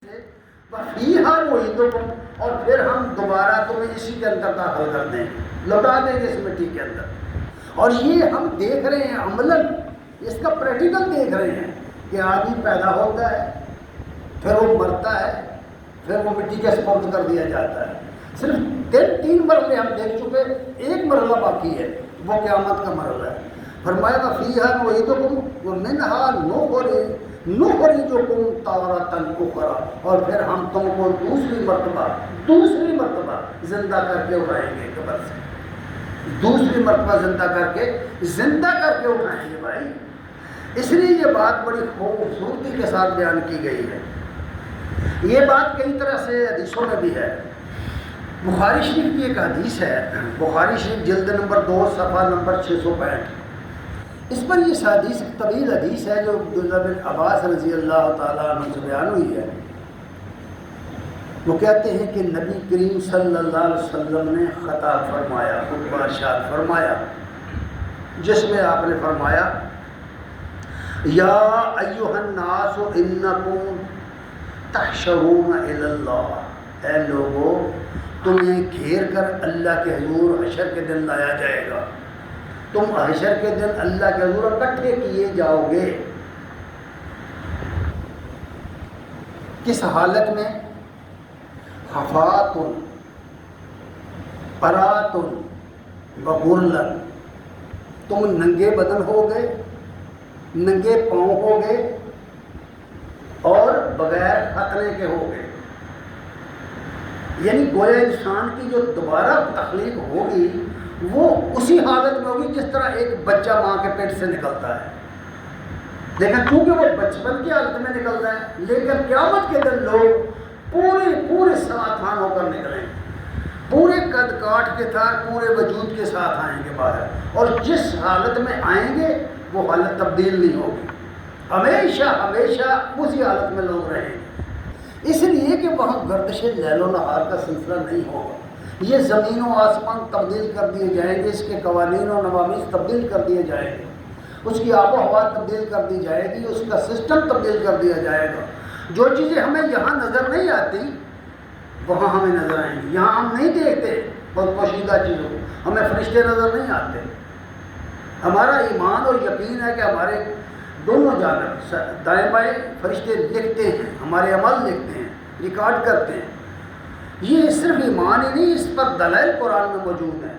فیہا نعیدکم، اور پھر ہم دوبارہ تمہیں اسی کے اندر داخل کر دیں گے، لوٹا دیں گے اس مٹی کے اندر۔ اور یہ ہم دیکھ رہے ہیں عملاً، اس کا پریکٹیکل دیکھ رہے ہیں کہ آدمی پیدا ہوتا ہے، پھر وہ مرتا ہے، پھر وہ مٹی کے سپرد کر دیا جاتا ہے۔ صرف تین مرحلے ہم دیکھ چکے، ایک مرحلہ باقی ہے، وہ قیامت کا مرحلہ ہے۔ فرمایا فیہا نعیدکم ومنہا نخرجکم تارۃ اخری، اور پھر ہم تم کو دوسری مرتبہ زندہ کر کے اٹھائیں گے قبر سے، دوسری مرتبہ زندہ کر کے اٹھائیں گے بھائی۔ اس لیے یہ بات بڑی خوبصورتی کے ساتھ بیان کی گئی ہے۔ یہ بات کئی طرح سے حدیثوں میں بھی ہے۔ بخاری شریف کی ایک حدیث ہے، بخاری شریف جلد نمبر 2 صفحہ نمبر 665۔ اس پر یہ حدیث طویل حدیث ہے جو عبداللہ بن عباس رضی اللہ تعالیٰ عنہ سے بیان ہوئی ہے۔ وہ کہتے ہیں کہ نبی کریم صلی اللہ علیہ وسلم نے خطاب فرمایا، خطبہ ارشاد فرمایا، جس میں آپ نے فرمایا یا ایھا الناس انکم تحشرون الی اللہ، اے لوگو تمہیں گھیر کر اللہ کے حضور حشر کے دن لایا جائے گا، تم حشر کے دن اللہ کے حضور اکٹھے کیے جاؤ گے۔ کس حالت میں؟ حفاۃ عراۃ وغرلا، تم ننگے بدن ہو گئے، ننگے پاؤں ہو گئے، اور بغیر ختنے کے ہو گئے۔ یعنی گویا انسان کی جو دوبارہ تخلیق ہوگی وہ اسی حالت میں ہوگی جس طرح ایک بچہ ماں کے پیٹ سے نکلتا ہے، لیکن چونکہ وہ بچپن کی حالت میں نکلتا ہے، لیکن قیامت کے دن لوگ پورے ساتھان ہو کر نکلیں گے، پورے قد کاٹ کے ساتھ، پورے وجود کے ساتھ آئیں گے باہر، اور جس حالت میں آئیں گے وہ حالت تبدیل نہیں ہوگی، ہمیشہ اسی حالت میں لوگ رہیں گے۔ اس لیے کہ وہاں گردش لیل و نہار کا سلسلہ نہیں ہوگا، یہ زمین و آسمان تبدیل کر دیے جائیں گے، اس کے قوانین و نوامیس تبدیل کر دیے جائیں گے، اس کی آب و ہوا تبدیل کر دی جائے گی، اس کا سسٹم تبدیل کر دیا جائے گا۔ جو چیزیں ہمیں یہاں نظر نہیں آتی وہاں ہمیں نظر آئیں گی۔ یہاں ہم نہیں دیکھتے بہت پوشیدہ چیزوں کو، ہمیں فرشتے نظر نہیں آتے۔ ہمارا ایمان اور یقین ہے کہ ہمارے دونوں جانب دائیں بائیں فرشتے لکھتے ہیں، ہمارے عمل لکھتے ہیں، ریکارڈ کرتے ہیں۔ یہ صرف ایمان ہی نہیں، اس پر دلائل قرآن میں موجود ہیں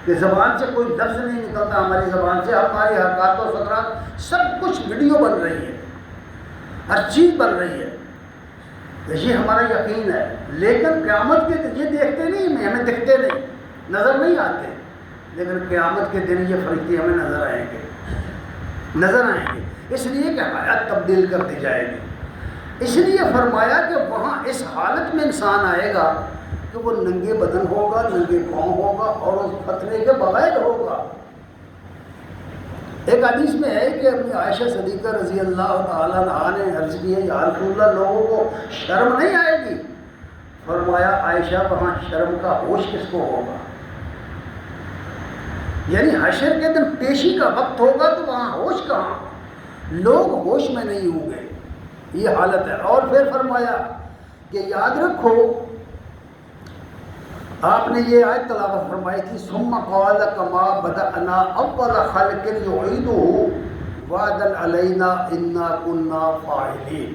کہ زبان سے کوئی لفظ نہیں نکلتا، ہماری زبان سے ہماری حرکات و سکنات سب کچھ ویڈیو بن رہی ہے، ہر چیز بن رہی ہے۔ یہ ہمارا یقین ہے، لیکن قیامت کے دن یہ دیکھتے نہیں، ہمیں دکھتے نہیں، نظر نہیں آتے، لیکن قیامت کے دن یہ فرشتے ہمیں نظر آئیں گے، اس لیے کہ حیات تبدیل کر دی جائے گی۔ اس لیے فرمایا کہ وہاں اس حالت میں انسان آئے گا کہ وہ ننگے بدن ہوگا، ننگے پاؤں ہوگا، اور اس ختنے کے بغیر ہوگا۔ ایک حدیث میں ہے کہ اپنی عائشہ صدیقہ رضی اللہ تعالیٰ عنہا نے عرض کی ہے یا رسول اللہ لوگوں کو شرم نہیں آئے گی؟ فرمایا عائشہ وہاں شرم کا ہوش کس کو ہوگا؟ یعنی حشر کے دن پیشی کا وقت ہوگا تو وہاں ہوش کہاں، لوگ ہوش میں نہیں ہوں گے، یہ حالت ہے۔ اور پھر فرمایا کہ یاد رکھو، آپ نے یہ آیت تلاوت فرمائی تھی ثم قال کما بدأنا اول خلق نعیدہ وعدا علینا انا کنا فاعلین،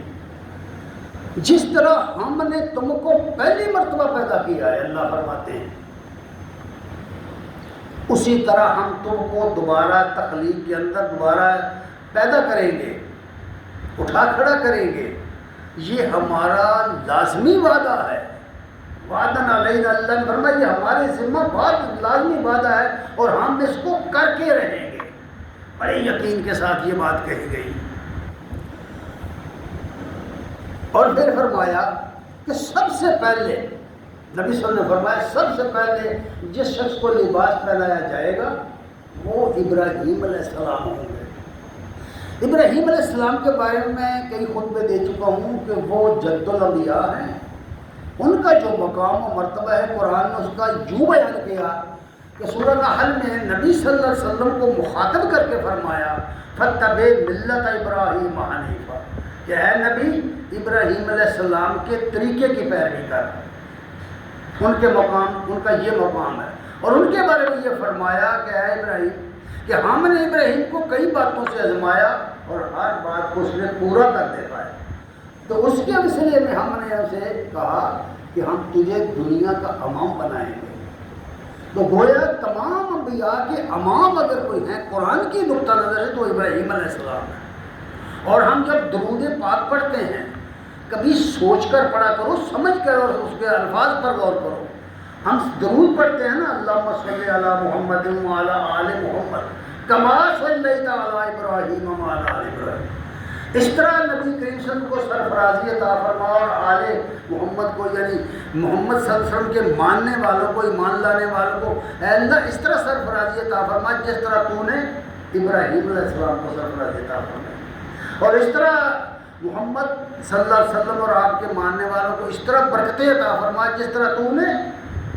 جس طرح ہم نے تم کو پہلی مرتبہ پیدا کیا ہے، اللہ فرماتے ہیں، اسی طرح ہم تم کو دوبارہ تخلیق کے اندر دوبارہ پیدا کریں گے، اٹھا کھڑا کریں گے۔ یہ ہمارا لازمی وعدہ ہے، وعدن علینا، اللہ نے فرمایا یہ ہمارے ذمہ بات لازمی وعدہ ہے، اور ہم اس کو کر کے رہیں گے۔ بڑے یقین کے ساتھ یہ بات کہی گئی۔ اور پھر فرمایا کہ سب سے پہلے نبی صلی اللہ علیہ وسلم نے فرمایا سب سے پہلے جس شخص کو لباس پہنایا جائے گا وہ ابراہیم علیہ السلام ہوں گے۔ ابراہیم علیہ السلام کے بارے میں کئی خطبے دے چکا ہوں کہ وہ جد الانبیاء ہیں، ان کا جو مقام و مرتبہ ہے قرآن نے اس کا یوں بیان کیا کہ سورہ نحل میں نبی صلی اللہ علیہ وسلم کو مخاطب کر کے فرمایا فَاتَّبِعْ مِلَّتَ إِبْرَاهِيمَ حَنِيفًا، کہ اے نبی ابراہیم علیہ السلام کے طریقے کی پیروی کر، ان کے مقام، ان کا یہ مقام ہے۔ اور ان کے بارے میں یہ فرمایا کہ اے ابراہیم، کہ ہم نے ابراہیم کو کئی باتوں سے آزمایا اور ہر بات کو اس نے پورا کر دکھایا، تو اس کے وسیلے میں ہم نے اسے کہا کہ ہم تجھے دنیا کا امام بنائیں گے۔ تو گویا تمام انبیاء کے امام اگر کوئی ہیں قرآن کی نقطہ نظر سے تو ابراہیم علیہ السلام ہے۔ اور ہم جب درود پاک پڑھتے ہیں کبھی سوچ کر پڑھا کرو، سمجھ کر اور اس کے الفاظ پر غور کرو۔ ہم درود پڑھتے ہیں نا، اللہم صلی علی محمد وعلی آل محمد کما صلیت علی ابراہیم وعلی آل ابراہیم، اس طرح نبی کریم صلی اللہ علیہ وسلم کو سرفرازی عطا فرما اور آل محمد کو، یعنی محمد صلی اللہ علیہ وسلم کے ماننے والوں کو، ایمان لانے والوں کو اے اللہ اس طرح سرفرازی عطا فرما جس طرح تو نے ابراہیم علیہ السلام کو سرفرازی عطا فرمائی، اور اس طرح محمد صلی اللہ علیہ وسلم اور آپ کے ماننے والوں کو اس طرح برکتیں عطا فرما جس طرح تو نے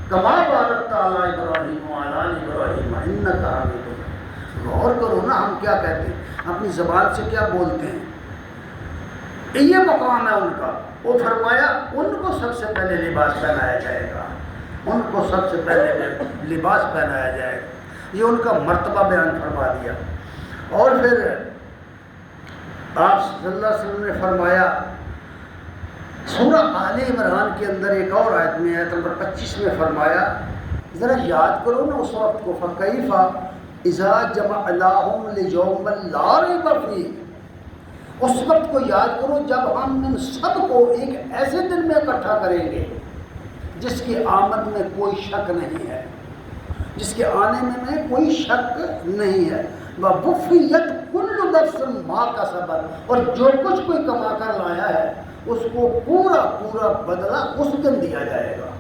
کما بارکت علی ابراہیم وعلی آل ابراہیم انک حمید مجید۔ غور کرو نا ہم کیا کہتے ہیں، اپنی زبان سے کیا بولتے ہیں، یہ مقام ہے ان کا۔ وہ فرمایا ان کو سب سے پہلے لباس پہنایا جائے گا، ان کو سب سے پہلے لباس پہنایا جائے گا، یہ ان کا مرتبہ بیان فرما دیا۔ اور پھر آپ صلی اللہ علیہ وسلم نے فرمایا سورہ آل عمران کے اندر ایک اور آیت میں، آیت نمبر 25 میں فرمایا، ذرا یاد کرو نا اس وقت کو، فَكَيْفَ إِذَا جَمَعْنَاهُمْ لِيَوْمٍ لَا رَيْبَ فِيهِ، اس وقت کو یاد کرو جب ہم ان سب کو ایک ایسے دن میں اکٹھا کریں گے جس کی آمد میں کوئی شک نہیں ہے، جس کے آنے میں کوئی شک نہیں ہے، وَوُفِّيَتْ كُلُّ نَفْسٍ مَا كَسَبَتْ، اور جو کچھ کوئی کما کر لایا ہے اس کو پورا پورا بدلہ اس دن دیا جائے گا،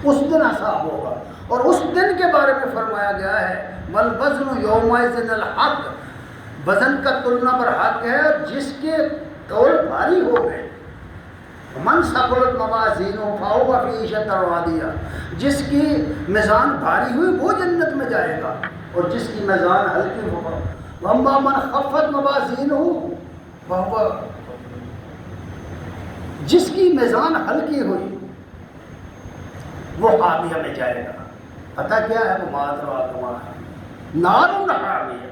اس دن حساب ہوگا۔ اور اس دن کے بارے میں فرمایا گیا ہے وَالْوَزْنُ يَوْمَئِذٍ الْحَقُّ، وزن کا تلنا پر حق ہے، جس کے تول بھاری ہو گئے، من ثقلت موازینہ فہو فی عیشۃ راضیہ، جس کی میزان بھاری ہوئی وہ جنت میں جائے گا، اور جس کی میزان ہلکی ہوگا واما من خفت موازینہ فہو، جس کی میزان ہلکی ہوئی وہ حاویہ میں جائے گا۔ پتہ کیا ہے وہ مادر نار حاویہ،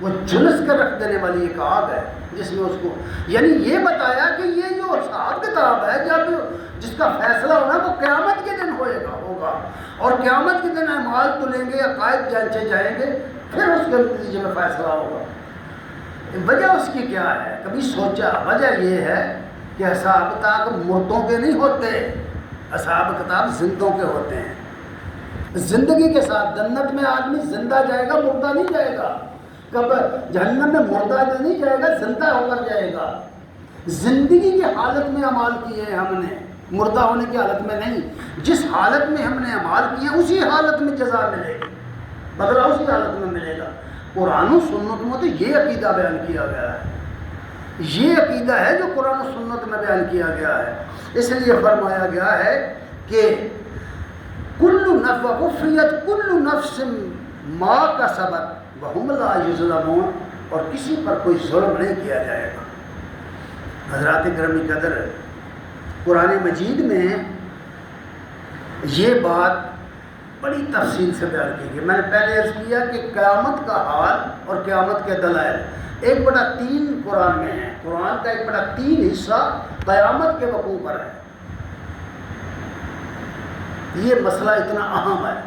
وہ جھلس کر رکھ دینے والی ایک آگ ہے جس میں اس کو، یعنی یہ بتایا کہ یہ جو حساب کتاب ہے جب جس کا فیصلہ ہونا وہ قیامت کے دن ہوگا، اور قیامت کے دن اعمال تلیں گے، عقائد جانچے جائیں گے، پھر اس کے نتیجے میں فیصلہ ہوگا۔ وجہ اس کی کیا ہے، کبھی سوچا؟ وجہ یہ ہے کہ حساب کتاب مردوں کے نہیں ہوتے، حساب کتاب زندوں کے ہوتے ہیں۔ زندگی کے ساتھ جنت میں آدمی زندہ جائے گا، مردہ نہیں جائے گا، کب جہنم میں مردہ نہیں جائے گا، زندہ ہو کر جائے گا۔ زندگی کی حالت میں اعمال کیے ہیں ہم نے، مردہ ہونے کی حالت میں نہیں، جس حالت میں ہم نے اعمال کیے ہیں اسی حالت میں جزا ملے گی، بدلہ اسی حالت میں ملے گا۔ قرآن و سنت میں تو یہ عقیدہ بیان کیا گیا ہے، یہ عقیدہ ہے جو قرآن و سنت میں بیان کیا گیا ہے۔ اس لیے فرمایا گیا ہے کہ وَوُفِّيَتْ كُلُّ نَفْسٍ مَا كَسَبَتْ وَهُمْ لَا يُظْلَمُونَ، اور کسی پر کوئی ظلم نہیں کیا جائے گا۔ حضرات گرامی قدر، قرآن مجید میں یہ بات بڑی تفصیل سے بیان کی گئی۔ میں نے پہلے عرض کیا کہ قیامت کا حال اور قیامت کے دلائل 1/3 قرآن میں ہے، قرآن کا 1/3 حصہ قیامت کے وقوع پر ہے۔ یہ مسئلہ اتنا اہم ہے،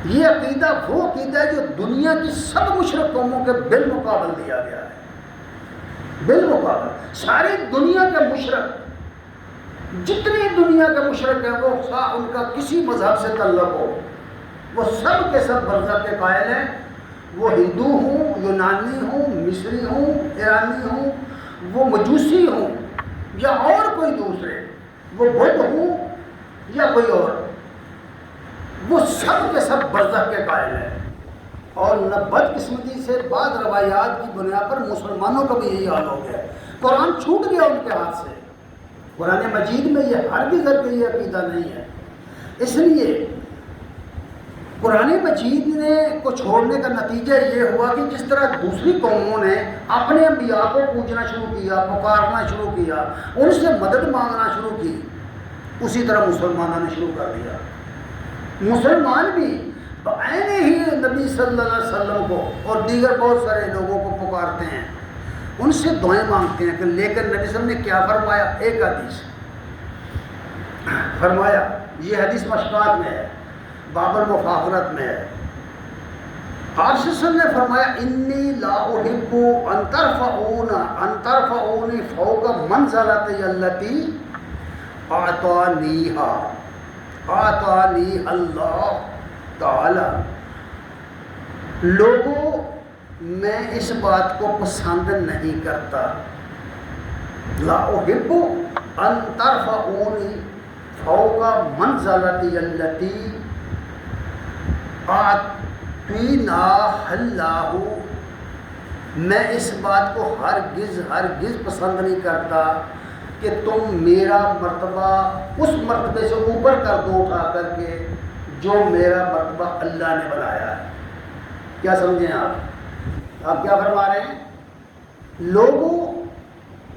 یہ عقیدہ وہ عقیدہ ہے جو دنیا کی سب مشرک قوموں کے بالمقابل دیا گیا ہے، بالمقابل ساری دنیا کے مشرک، جتنی دنیا کے مشرک ہیں وہ ان کا کسی مذہب سے تعلق ہو، وہ سب کے سب برزخ کے قائل ہیں، وہ ہندو ہوں، یونانی ہوں، مصری ہوں، ایرانی ہوں، وہ مجوسی ہوں یا اور کوئی دوسرے، وہ بدھ ہوں یا کوئی اور، وہ سب کے سب برزخ کے قائل ہیں۔ اور بدقسمتی سے بعض روایات کی بنیاد پر مسلمانوں کا بھی یہی حال ہو گیا ہے، قرآن چھوٹ گیا ان کے ہاتھ سے۔ قرآن مجید میں یہ ہرگز یہ عقیدہ نہیں ہے۔ اس لیے قرآن مجید نے کو چھوڑنے کا نتیجہ یہ ہوا کہ جس طرح دوسری قوموں نے اپنے انبیاء کو پوجنا شروع کیا، پکارنا شروع کیا، ان سے مدد مانگنا شروع کی، اسی طرح مسلمانوں نے شروع کر دیا۔ مسلمان بھی بعین ہی نبی صلی اللہ علیہ وسلم کو اور دیگر بہت سارے لوگوں کو پکارتے ہیں، ان سے دعائیں مانگتے ہیں، کہ لیکن نبی صلی اللہ علیہ وسلم نے کیا فرمایا؟ ایک حدیث فرمایا، یہ حدیث مشکات میں ہے، باب المفاخرت میں ہے، آپ صلی اللہ علیہ وسلم نے فرمایا انی لا احب ان ترفعونی فوق منزلتی التی اعطانی اللہ تعالی۔ لوگوں، میں اس بات کو پسند نہیں کرتا، لا احب ان ترفعونی فوق منزلتی التی اعطینا اللہ، میں اس بات کو ہرگز پسند نہیں کرتا کہ تم میرا مرتبہ اس مرتبے سے اوپر کر دو اٹھا کر کے جو میرا مرتبہ اللہ نے بنایا ہے۔ کیا سمجھیں آپ کیا فرما رہے ہیں؟ لوگوں،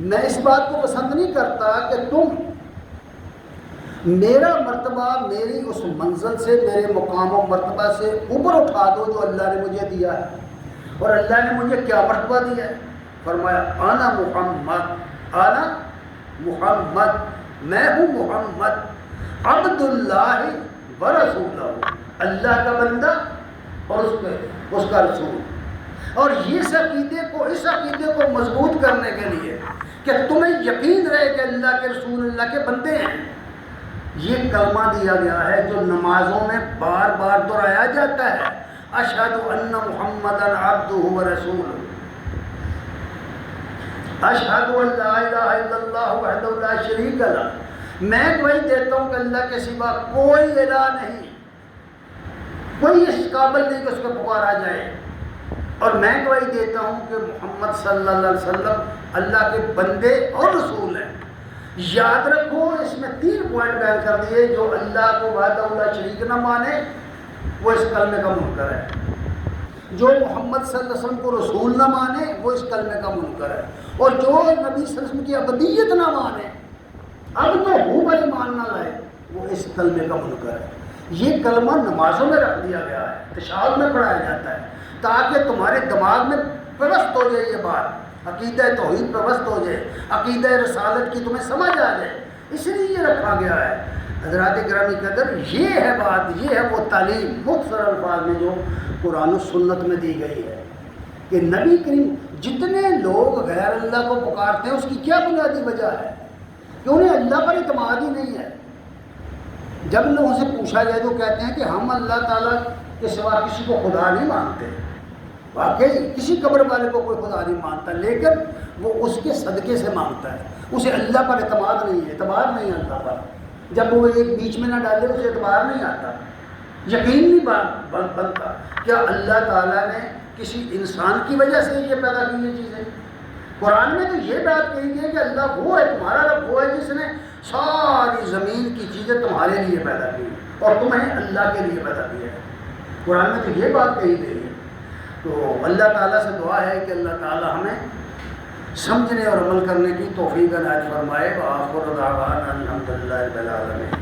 میں اس بات کو پسند نہیں کرتا کہ تم میرا مرتبہ میری اس منزل سے، میرے مقام و مرتبہ سے اوپر اٹھا دو جو اللہ نے مجھے دیا ہے۔ اور اللہ نے مجھے کیا مرتبہ دیا ہے؟ فرمایا انا محمد، میں ہوں محمد عبد اللہ و رسولہ، اللہ کا بندہ اور اس کا رسول۔ اور اس عقیدے کو مضبوط کرنے کے لیے کہ تمہیں یقین رہے کہ اللہ کے رسول اللہ کے بندے ہیں، یہ کلمہ دیا گیا ہے جو نمازوں میں بار بار دہرایا جاتا ہے، اشہد ان محمدً عبدہ و رسولہ، اشہد ان لا الہ الا اللہ وحدہ لا شریک لہ، میں گواہی دیتا ہوں کہ اللہ کے سوا کوئی الہ نہیں، کوئی اس قابل نہیں کہ اس کو پکارا جائے، اور میں گواہی دیتا ہوں کہ محمد صلی اللہ علیہ وسلم اللہ کے بندے اور رسول ہیں۔ یاد رکھو، اس میں 3 پوائنٹ بیان کر دیے۔ جو اللہ کو وحدہ لا شریک نہ مانے وہ اس کلمے کا منکر ہے، جو محمد صلی اللہ علیہ وسلم کو رسول نہ مانے وہ اس کلمے کا منکر ہے، اور جو نبی صلی اللہ علیہ وسلم کی ابدیت نہ مانے، اب تو ہو بھائی مان نہ لائے، وہ اس کلمے کا منکر ہے۔ یہ کلمہ نمازوں میں رکھ دیا گیا ہے، تشہد میں پڑھایا جاتا ہے تاکہ تمہارے دماغ میں پیوست ہو جائے یہ بات، عقیدہ توحید پیوست ہو جائے، عقیدہ رسالت کی تمہیں سمجھ آ جائے، اس لیے یہ رکھا گیا ہے۔ حضرات گرامی قدر، یہ ہے بات، یہ ہے وہ تعلیم مختصر الفاظ میں جو قرآن و سنت میں دی گئی ہے کہ نبی کریم جتنے لوگ غیر اللہ کو پکارتے ہیں اس کی کیا بنیادی وجہ ہے کہ انہیں اللہ پر اعتماد ہی نہیں ہے۔ جب لوگوں سے پوچھا جائے تو کہتے ہیں کہ ہم اللہ تعالیٰ کے سوا کسی کو خدا نہیں مانتے، واقعی کسی قبر والے کو کوئی خدا نہیں مانتا، لیکن وہ اس کے صدقے سے مانگتا ہے، اسے اللہ پر اعتماد نہیں ہے، اعتبار نہیں ہے اللہ پر۔ جب وہ ایک بیچ میں نہ ڈالے اسے اعتبار نہیں آتا، یقین نہیں بنتا کیا اللہ تعالیٰ نے کسی انسان کی وجہ سے یہ پیدا کی یہ چیزیں۔ قرآن میں تو یہ بات کہی گئی کہ اللہ وہ ہے، تمہارا رب وہ ہے جس نے ساری زمین کی چیزیں تمہارے لیے پیدا کی اور تمہیں اللہ کے لیے پیدا کیا ہے۔ قرآن میں تو یہ بات کہی گئی ہے۔ تو اللہ تعالیٰ سے دعا ہے کہ اللہ تعالیٰ ہمیں سمجھنے اور عمل کرنے کی توفیق عنایت فرمائے۔ وآخر دعوانا الحمدللہ رب العالمین۔